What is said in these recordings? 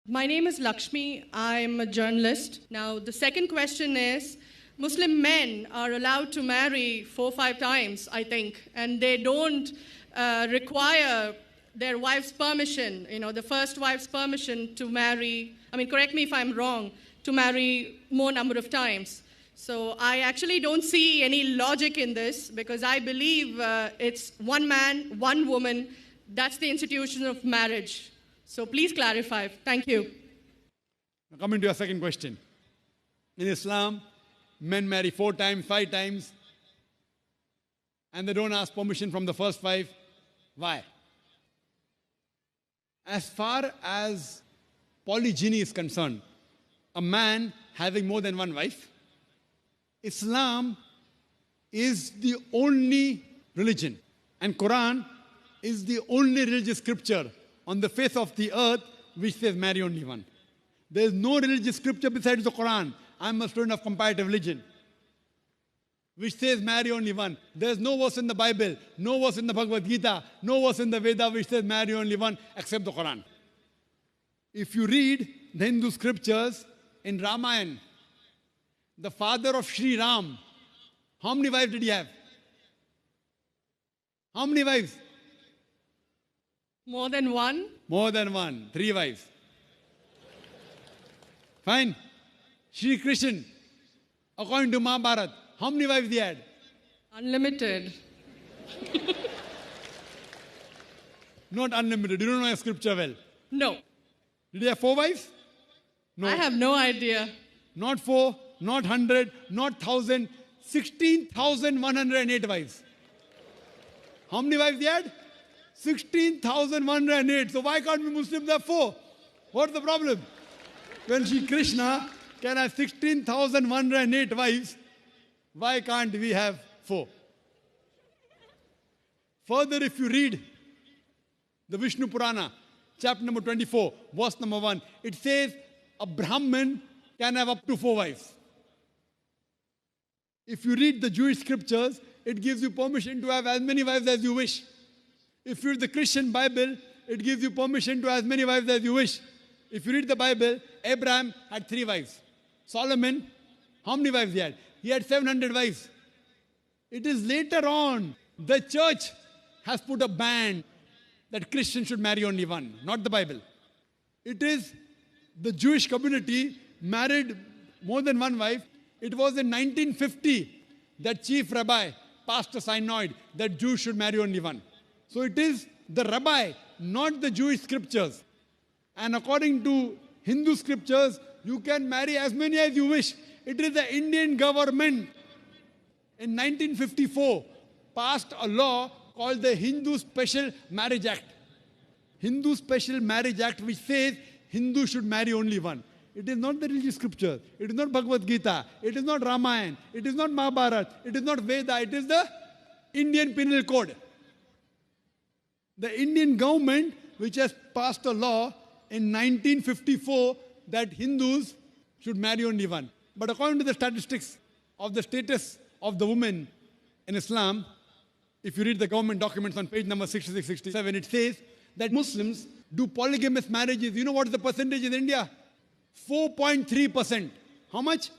My name is Lakshmi. I'm a journalist. Now, the second question is, Muslim men are allowed to marry 4-5 times, I think, and they don't require their wife's permission, the first wife's permission to marry, correct me if I'm wrong, to marry more number of times. So I actually don't see any logic in this because I believe it's one man, one woman. That's the institution of marriage. So please clarify. Thank you. Now coming to your second question. In Islam, men marry 4 times, 5 times, and they don't ask permission from the first wife. Why? As far as polygyny is concerned, a man having more than one wife, Islam is the only religion, and Quran is the only religious scripture on the face of the earth which says marry only one. There is no religious scripture besides the Quran. I'm a student of comparative religion, which says marry only one. There is no verse in the Bible, no verse in the Bhagavad Gita, no verse in the Veda which says marry only one except the Quran. If you read the Hindu scriptures in Ramayana, the father of Sri Ram, how many wives did he have? How many wives? More than one? More than one. 3 wives. Fine. Shri Krishna, according to Mahabharata, how many wives he had? Unlimited. Not unlimited. You don't know your scripture well. No. Did he have 4 wives? No. I have no idea. Not 4, not 100, not 1,000, 16,108 wives. How many wives he had? 16,108. So why can't we Muslims have 4? What's the problem? When Shri Krishna can have 16,108 wives, why can't we have 4? Further, if you read the Vishnu Purana, chapter number 24, verse number 1, it says a Brahmin can have up to 4 wives. If you read the Jewish scriptures, it gives you permission to have as many wives as you wish. If you read the Christian Bible, it gives you permission to have as many wives as you wish. If you read the Bible, Abraham had 3 wives. Solomon, how many wives he had? He had 700 wives. It is later on, the church has put a ban that Christians should marry only one, not the Bible. It is the Jewish community married more than one wife. It was in 1950 that chief rabbi passed a synod that Jews should marry only one. So it is the rabbi, not the Jewish scriptures. And according to Hindu scriptures, you can marry as many as you wish. It is the Indian government in 1954 passed a law called the Hindu Special Marriage Act. Hindu Special Marriage Act, which says Hindus should marry only one. It is not the religious scripture. It is not Bhagavad Gita. It is not Ramayana. It is not Mahabharata. It is not Veda. It is the Indian Penal Code. The Indian government, which has passed a law in 1954 that Hindus should marry only one. But according to the statistics of the status of the woman in Islam, if you read the government documents on page number 66, 67, it says that Muslims do polygamous marriages. You know what is the percentage in India? 4.3%. How much?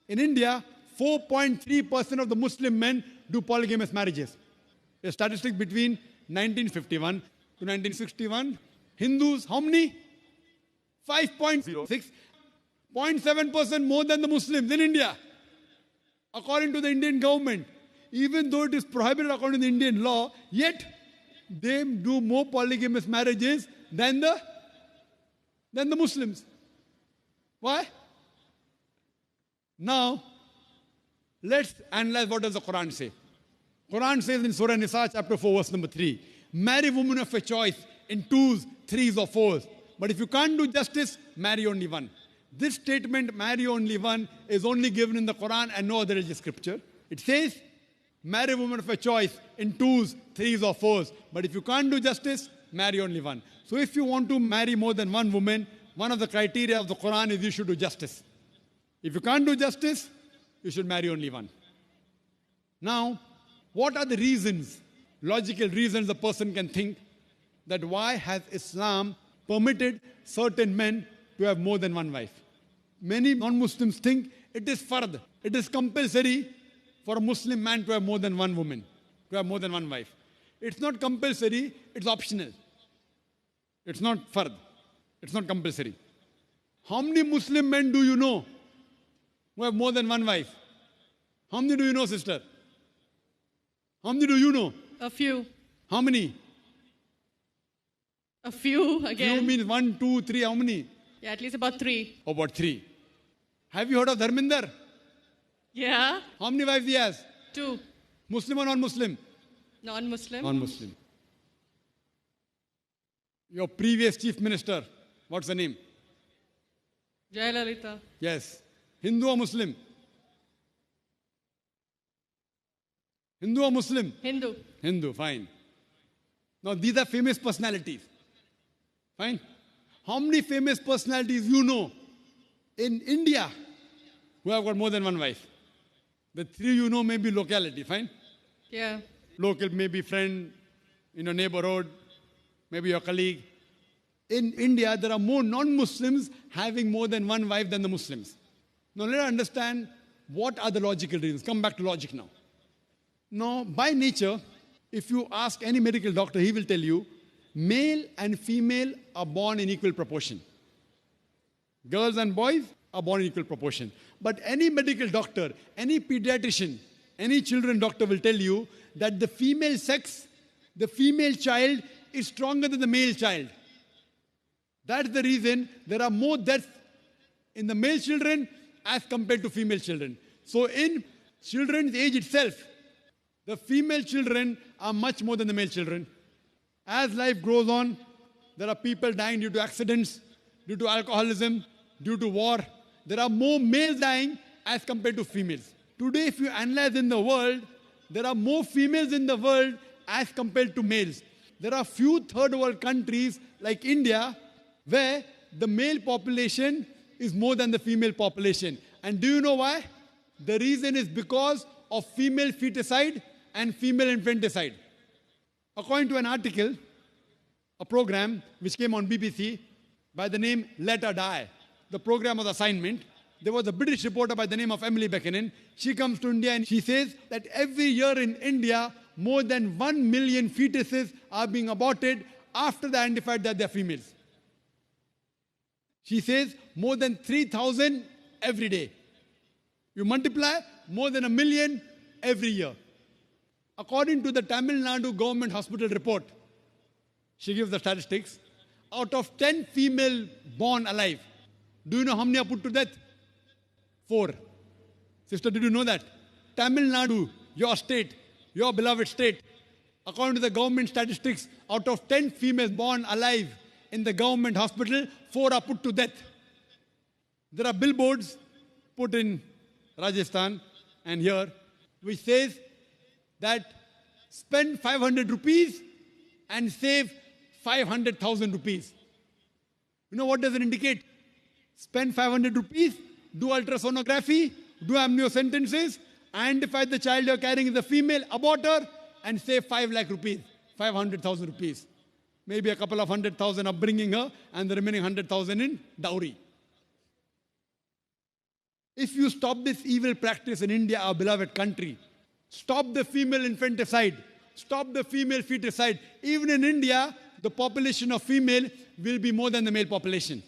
In India, 4.3% of the Muslim men do polygamous marriages. A statistic between 1951 to 1961. Hindus, how many? 5.06. 0.7% more than the Muslims in India, according to the Indian government. Even though it is prohibited according to the Indian law, yet they do more polygamous marriages than the Muslims. Why? Now, let's analyze what does the Quran say. Quran says in Surah Nisa, chapter 4, verse number 3, marry women of your choice in 2s, 3s or 4s. But if you can't do justice, marry only one. This statement, marry only one, is only given in the Quran and no other religious scripture. It says, marry women of your choice in 2s, 3s or 4s. But if you can't do justice, marry only one. So if you want to marry more than one woman, one of the criteria of the Quran is you should do justice. If you can't do justice, you should marry only one. Now, what are the reasons, logical reasons a person can think that why has Islam permitted certain men to have more than one wife. Many non-Muslims think it is fard. It is compulsory for a Muslim man to have more than one woman, to have more than one wife. It's not compulsory, it's optional. It's not fard. It's not compulsory. How many Muslim men do you know who have more than one wife? How many do you know, sister? How many do you know? A few. How many? A few again. Few means 1, 2, 3. How many? Yeah, at least about 3. About 3. Have you heard of Dharminder? Yeah. How many wives he has? 2. Muslim or non-Muslim? Non-Muslim. Non-Muslim. Your previous chief minister, what's the name? Jayalalitha. Yes. Hindu or Muslim? Hindu or Muslim? Hindu. Hindu, fine. Now these are famous personalities. Fine. How many famous personalities you know in India who have got more than one wife? The 3 you know may be locality, fine? Yeah. Local, maybe friend in your neighborhood, maybe your colleague. In India, there are more non-Muslims having more than one wife than the Muslims. Now let us understand what are the logical reasons. Come back to logic now. Now, by nature, if you ask any medical doctor, he will tell you, male and female are born in equal proportion. Girls and boys are born in equal proportion. But any medical doctor, any pediatrician, any children doctor will tell you that the female sex, the female child is stronger than the male child. That's the reason there are more deaths in the male children as compared to female children. So in children's age itself, the female children are much more than the male children. As life grows on, there are people dying due to accidents, due to alcoholism, due to war. There are more males dying as compared to females. Today, if you analyze in the world, there are more females in the world as compared to males. There are few third world countries like India where the male population is more than the female population. And do you know why? The reason is because of female feticide and female infanticide. According to an article, a program which came on BBC by the name Let Her Die, the program was assignment. There was a British reporter by the name of Emily Buchanan. She comes to India and she says that every year in India, more than 1 million fetuses are being aborted after they identified that they're females. She says more than 3,000 every day. You multiply, more than 1 million every year. According to the Tamil Nadu government hospital report, she gives the statistics, out of 10 female born alive, do you know how many are put to death? 4. Sister, did you know that? Tamil Nadu, your state, your beloved state, according to the government statistics, out of 10 females born alive in the government hospital, 4 are put to death. There are billboards put in Rajasthan and here, which says that spend 500 rupees and save 500,000 rupees. You know what does it indicate? Spend 500 rupees, do ultrasonography, do amniocentesis, identify the child you're carrying is a female, abort her, and save 5 lakh rupees, 500,000 rupees. Maybe a couple of 100,000 upbringing her, and the remaining 100,000 in dowry. If you stop this evil practice in India, our beloved country, stop the female infanticide, stop the female feticide. Even in India, the population of female will be more than the male population.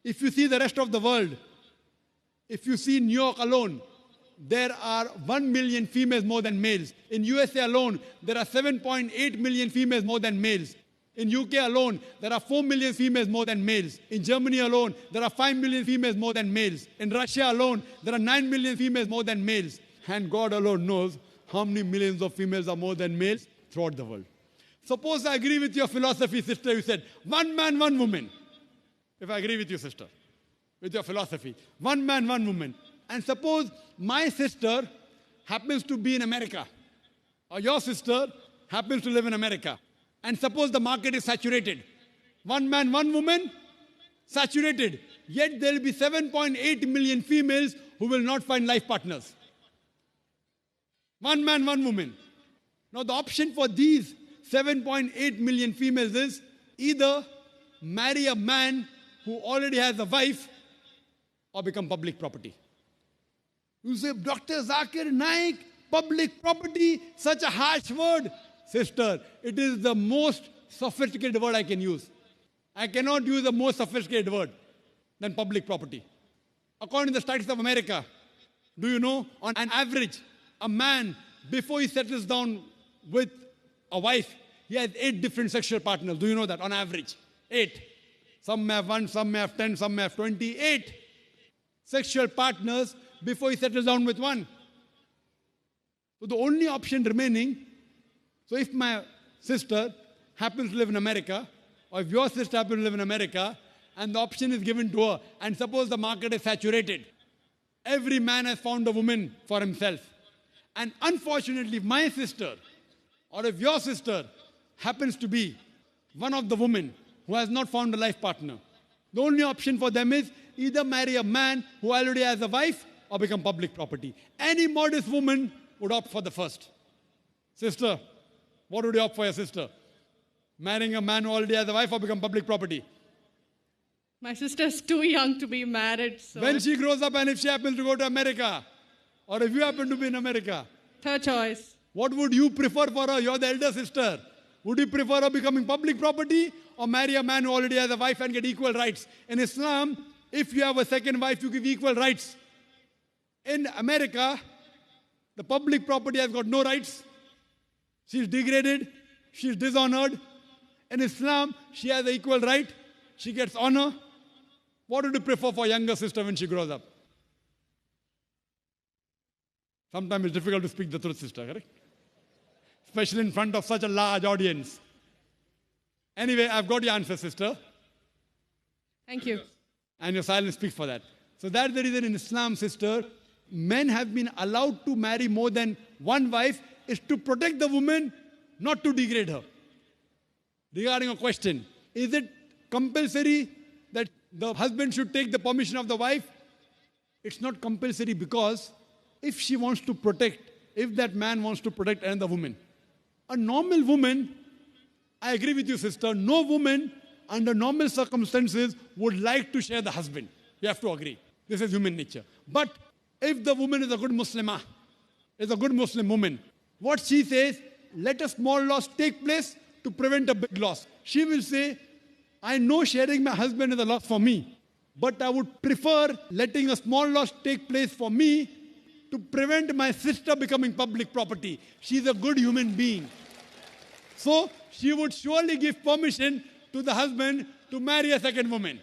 If you see the rest of the world, if you see New York alone, there are 1 million females more than males. In USA alone, there are 7.8 million females more than males. In UK alone, there are 4 million females more than males. In Germany alone, there are 5 million females more than males. In Russia alone, there are 9 million females more than males. And God alone knows how many millions of females are more than males throughout the world. Suppose I agree with your philosophy, sister, you said, 1 man, 1 woman. If I agree with you, sister, with your philosophy, 1 man, 1 woman. And suppose my sister happens to be in America, or your sister happens to live in America. And suppose the market is saturated. 1 man, 1 woman, saturated. Yet there will be 7.8 million females who will not find life partners. 1 man, 1 woman. Now the option for these 7.8 million females is either marry a man who already has a wife or become public property. You say, Dr. Zakir Naik, public property, such a harsh word. Sister, it is the most sophisticated word I can use. I cannot use a more sophisticated word than public property. According to the studies of America, do you know, on an average, a man, before he settles down with a wife, he has 8 different sexual partners. Do you know that? On average, 8. Some may have 1, some may have 10, some may have 20. 8 sexual partners before he settles down with one. So the only option remaining, so if my sister happens to live in America, or if your sister happens to live in America, and the option is given to her, and suppose the market is saturated, every man has found a woman for himself. And unfortunately, my sister, or if your sister happens to be one of the women who has not found a life partner, the only option for them is either marry a man who already has a wife or become public property. Any modest woman would opt for the first. Sister, what would you opt for your sister? Marrying a man who already has a wife or become public property? My sister's too young to be married. So when she grows up and if she happens to go to America, or if you happen to be in America, third choice. What would you prefer for her? You're the elder sister. Would you prefer her becoming public property or marry a man who already has a wife and get equal rights? In Islam, if you have a second wife, you give equal rights. In America, the public property has got no rights. She's degraded. She's dishonored. In Islam, she has an equal right. She gets honor. What would you prefer for younger sister when she grows up? Sometimes it's difficult to speak the truth, sister, correct? Especially in front of such a large audience. Anyway, I've got your answer, sister. Thank you. And your silence speaks for that. So that's the reason in Islam, sister, men have been allowed to marry more than one wife is to protect the woman, not to degrade her. Regarding a question, is it compulsory that the husband should take the permission of the wife? It's not compulsory because if she wants to protect, if that man wants to protect another woman, a normal woman, I agree with you, sister, no woman under normal circumstances would like to share the husband. You have to agree. This is human nature. But if the woman is a good Muslimah, is a good Muslim woman, what she says, let a small loss take place to prevent a big loss. She will say, I know sharing my husband is a loss for me, but I would prefer letting a small loss take place for me to prevent my sister becoming public property. She's a good human being. So she would surely give permission to the husband to marry a second woman,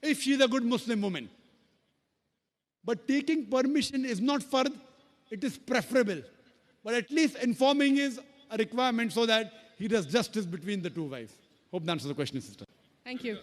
if she's a good Muslim woman. But taking permission is not fard, it is preferable. But at least informing is a requirement so that he does justice between the two wives. Hope that answers the question, sister. Thank you.